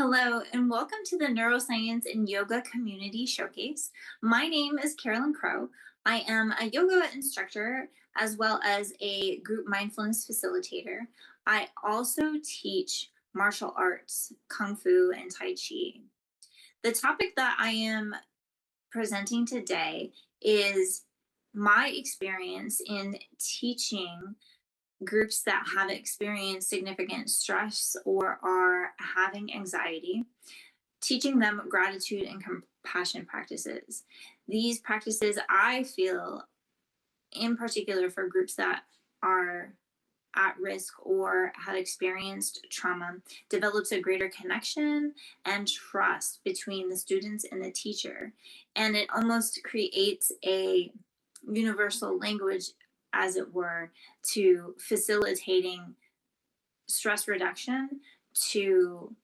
Hello, and welcome to the Neuroscience and Yoga Community Showcase. My name is Carolyn Crow. I am a yoga instructor as well as a group mindfulness facilitator. I also teach martial arts, Kung Fu, and Tai Chi. The topic that I am presenting today is my experience in teaching groups that have experienced significant stress or are having anxiety, teaching them gratitude and compassion practices. These practices, I feel, in particular for groups that are at risk or have experienced trauma, develops a greater connection and trust between the students and the teacher. And it almost creates a universal language, as it were, to facilitating stress reduction, to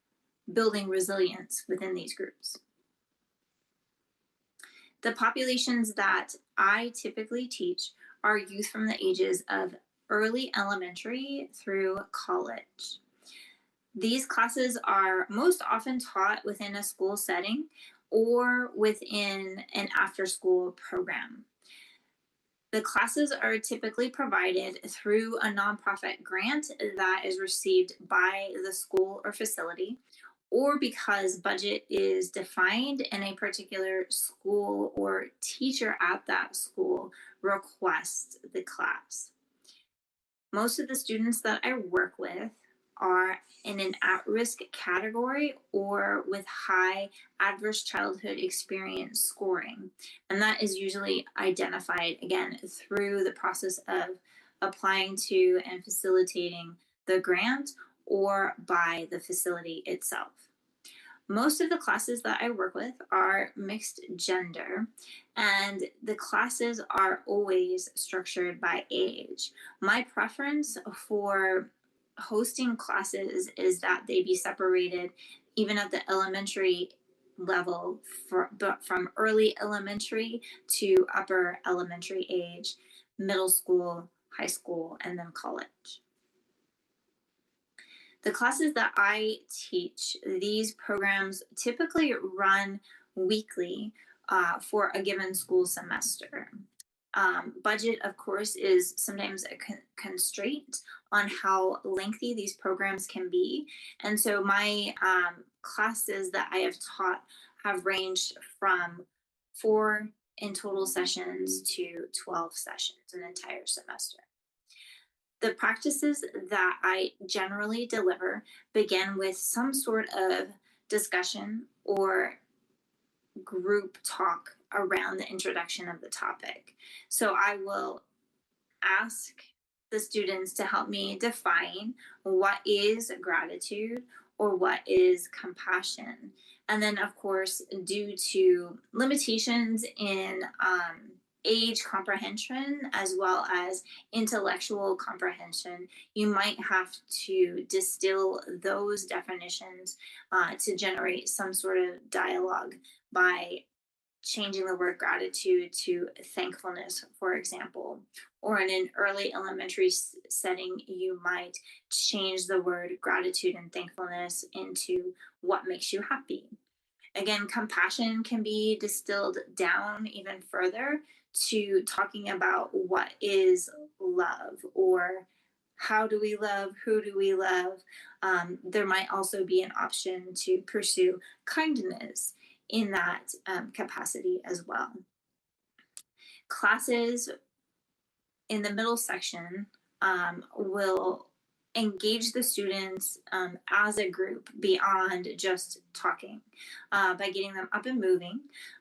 building resilience within these groups. The populations that I typically teach are youth from the ages of early elementary through college. These classes are most often taught within a school setting or within an after school program. The classes are typically provided through a nonprofit grant that is received by the school or facility, or because budget is defined and a particular school or teacher at that school requests the class. Most of the students that I work with are in an at-risk category or with high adverse childhood experience scoring. And that is usually identified again through the process of applying to and facilitating the grant or by the facility itself. Most of the classes that I work with are mixed gender, and the classes are always structured by age. My preference for hosting classes is that they be separated even at the elementary level, from early elementary to upper elementary age, middle school, high school, and then college. The classes that I teach, these programs typically run weekly for a given school semester. Budget, of course, is sometimes a constraint on how lengthy these programs can be. And so my classes that I have taught have ranged from 4 in total sessions to 12 sessions an entire semester. The practices that I generally deliver begin with some sort of discussion or group talk around the introduction of the topic. So I will ask the students to help me define what is gratitude or what is compassion. And then, of course, due to limitations in age comprehension as well as intellectual comprehension, you might have to distill those definitions to generate some sort of dialogue by changing the word gratitude to thankfulness, for example. Or in an early elementary setting, you might change the word gratitude and thankfulness into what makes you happy. Again, compassion can be distilled down even further to talking about what is love, or how do we love, who do we love. There might also be an option to pursue kindness in that capacity as well. Classes in the middle section will engage the students as a group beyond just talking by getting them up and moving.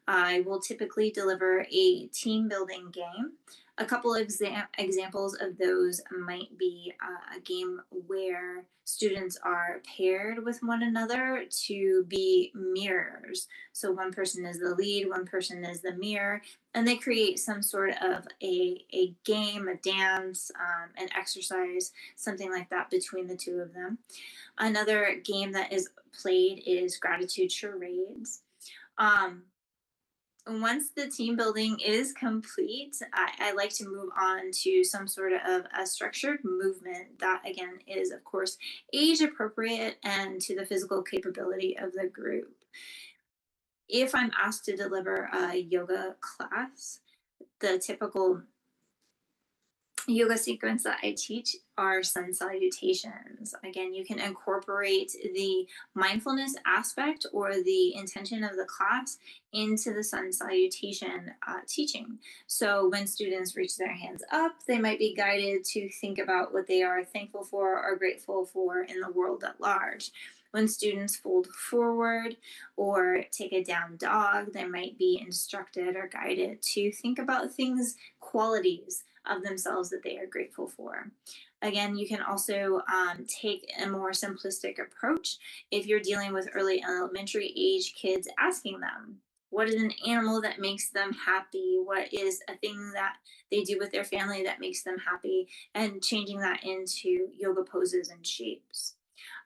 I will typically deliver a team building game. A couple of examples of those might be a game where students are paired with one another to be mirrors. So one person is the lead, one person is the mirror, and they create some sort of a game, a dance, an exercise, something like that between the two of them. Another game that is played is gratitude charades. Once the team building is complete, I like to move on to some sort of a structured movement that, again, is, of course, age appropriate and to the physical capability of the group. If I'm asked to deliver a yoga class, the typical yoga sequence that I teach are sun salutations. Again, you can incorporate the mindfulness aspect or the intention of the class into the sun salutation teaching. So when students reach their hands up, they might be guided to think about what they are thankful for or grateful for in the world at large. When students fold forward or take a down dog, they might be instructed or guided to think about things, qualities of themselves that they are grateful for. Again, you can also take a more simplistic approach if you're dealing with early elementary age kids, asking them, what is an animal that makes them happy? What is a thing that they do with their family that makes them happy? And changing that into yoga poses and shapes.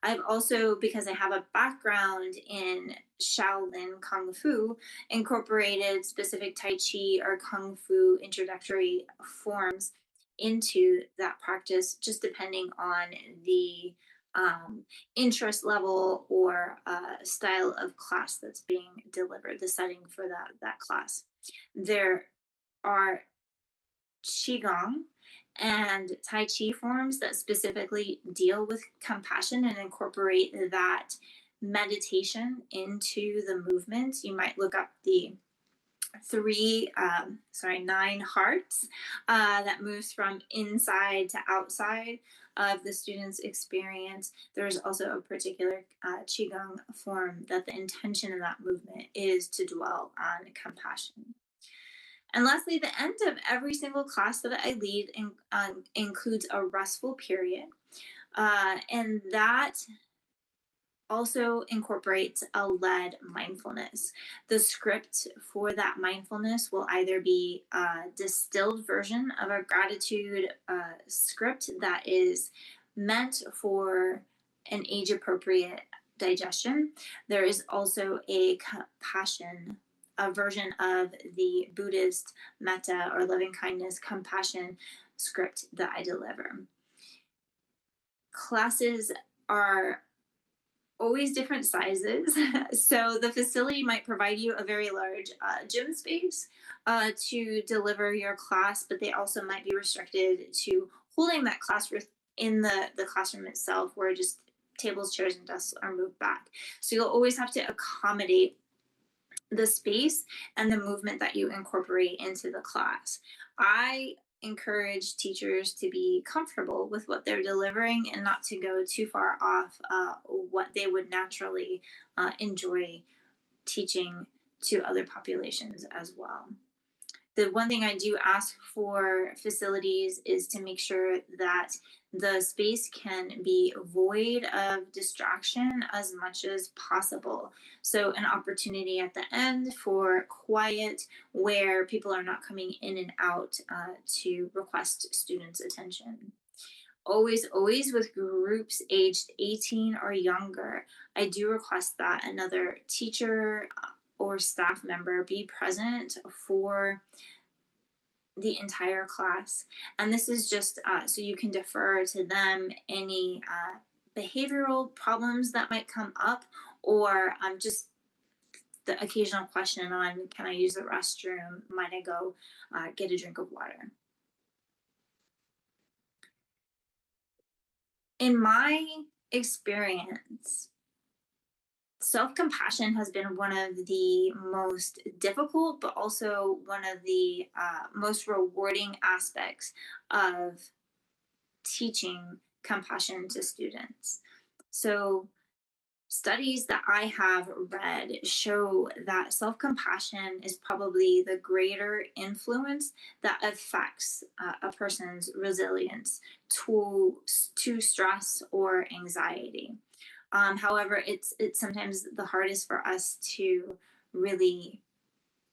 I've also, because I have a background in Shaolin Kung Fu, incorporated specific Tai Chi or Kung Fu introductory forms into that practice, just depending on the um, interest level or style of class that's being delivered, the setting for that class. There are qigong and tai chi forms that specifically deal with compassion and incorporate that meditation into the movement. You might look up the nine hearts that moves from inside to outside of the student's experience. There's also a particular qigong form that the intention of that movement is to dwell on compassion. And lastly, the end of every single class that I lead includes a restful period. And that also incorporates a led mindfulness. The script for that mindfulness will either be a distilled version of a gratitude script that is meant for an age appropriate digestion. There is also a compassion, a version of the Buddhist metta or loving kindness compassion script that I deliver. Classes are always different sizes. So the facility might provide you a very large gym space to deliver your class, but they also might be restricted to holding that class in the classroom itself, where just tables, chairs, and desks are moved back. So you'll always have to accommodate the space and the movement that you incorporate into the class. I encourage teachers to be comfortable with what they're delivering and not to go too far off what they would naturally enjoy teaching to other populations as well. The one thing I do ask for facilities is to make sure that the space can be void of distraction as much as possible. So, an opportunity at the end for quiet where people are not coming in and out to request students' attention. Always with groups aged 18 or younger, I do request that another teacher or staff member be present for the entire class. And this is just so you can defer to them any behavioral problems that might come up, or just the occasional question on, can I use the restroom? Might I go get a drink of water? In my experience, self compassion has been one of the most difficult, but also one of the most rewarding aspects of teaching compassion to students. So, studies that I have read show that self compassion is probably the greater influence that affects a person's resilience to stress or anxiety. However, it's sometimes the hardest for us to really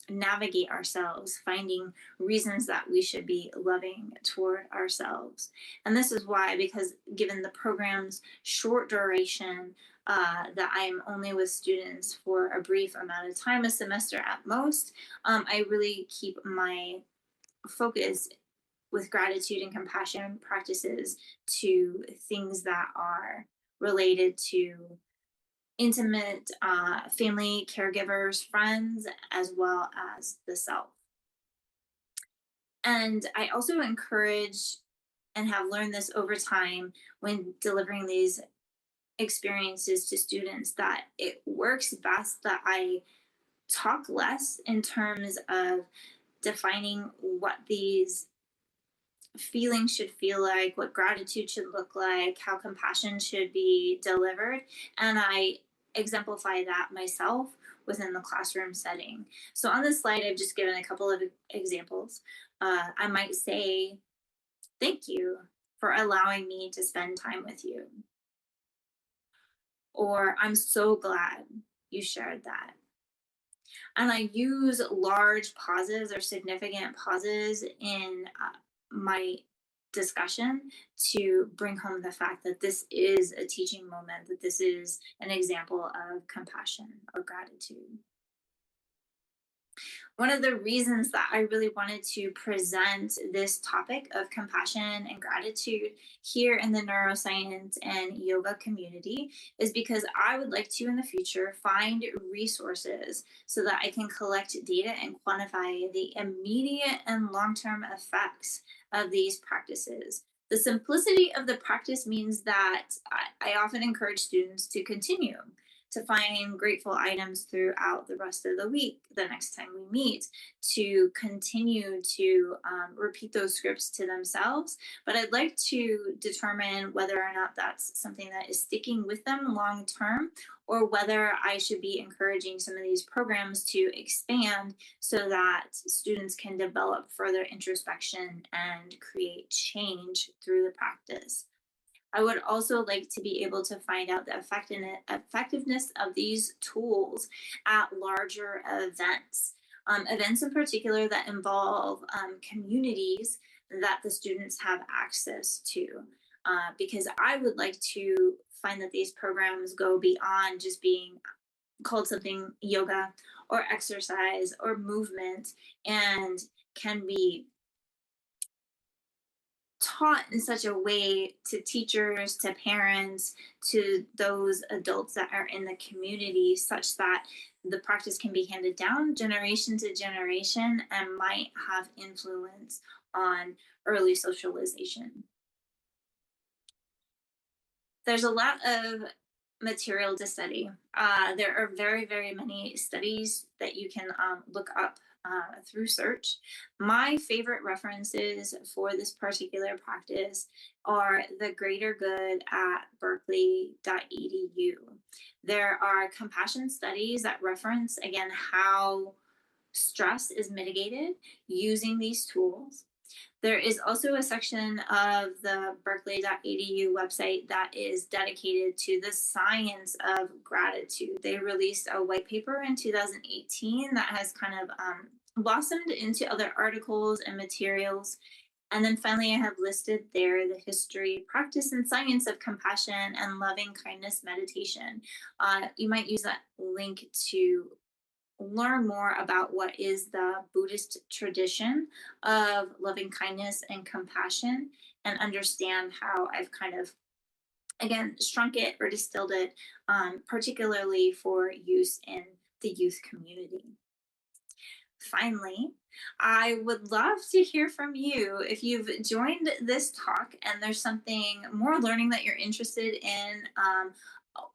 navigate ourselves, finding reasons that we should be loving toward ourselves. And this is why, because given the program's short duration, that I'm only with students for a brief amount of time, a semester at most, I really keep my focus with gratitude and compassion practices to things that are related to intimate family, caregivers, friends, as well as the self. And I also encourage and have learned this over time when delivering these experiences to students that it works best that I talk less in terms of defining what these feeling should feel like, what gratitude should look like, how compassion should be delivered. And I exemplify that myself within the classroom setting. So on this slide, I've just given a couple of examples. I might say, thank you for allowing me to spend time with you. Or I'm so glad you shared that. And I use large pauses or significant pauses in my discussion to bring home the fact that this is a teaching moment, that this is an example of compassion or gratitude. One of the reasons that I really wanted to present this topic of compassion and gratitude here in the neuroscience and yoga community is because I would like to in the future find resources so that I can collect data and quantify the immediate and long term effects of these practices. The simplicity of the practice means that I often encourage students to continue to find grateful items throughout the rest of the week, the next time we meet, to continue to repeat those scripts to themselves. But I'd like to determine whether or not that's something that is sticking with them long term, or whether I should be encouraging some of these programs to expand so that students can develop further introspection and create change through the practice. I would also like to be able to find out the effectiveness of these tools at larger events, events in particular that involve communities that the students have access to. Because I would like to find that these programs go beyond just being called something yoga or exercise or movement and can be taught in such a way to teachers, to parents, to those adults that are in the community, such that the practice can be handed down generation to generation and might have influence on early socialization. There's a lot of material to study. There are very, very many studies that you can look up through search. My favorite references for this particular practice are the Greater Good at berkeley.edu. There are compassion studies that reference, again, how stress is mitigated using these tools. There is also a section of the berkeley.edu website that is dedicated to the science of gratitude. They released a white paper in 2018 that has kind of blossomed into other articles and materials. And then finally, I have listed there the history, practice, and science of compassion and loving kindness meditation. You might use that link to learn more about what is the Buddhist tradition of loving kindness and compassion and understand how I've kind of, again, shrunk it or distilled it, particularly for use in the youth community. Finally, I would love to hear from you if you've joined this talk and there's something more learning that you're interested in,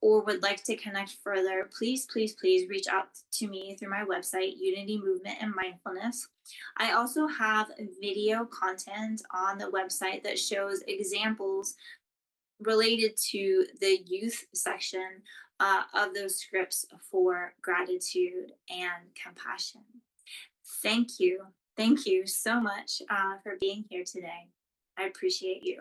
or would like to connect further. Please, please, please reach out to me through my website, Unity Movement and Mindfulness. I also have video content on the website that shows examples related to the youth section of those scripts for gratitude and compassion. Thank you. Thank you so much for being here today. I appreciate you.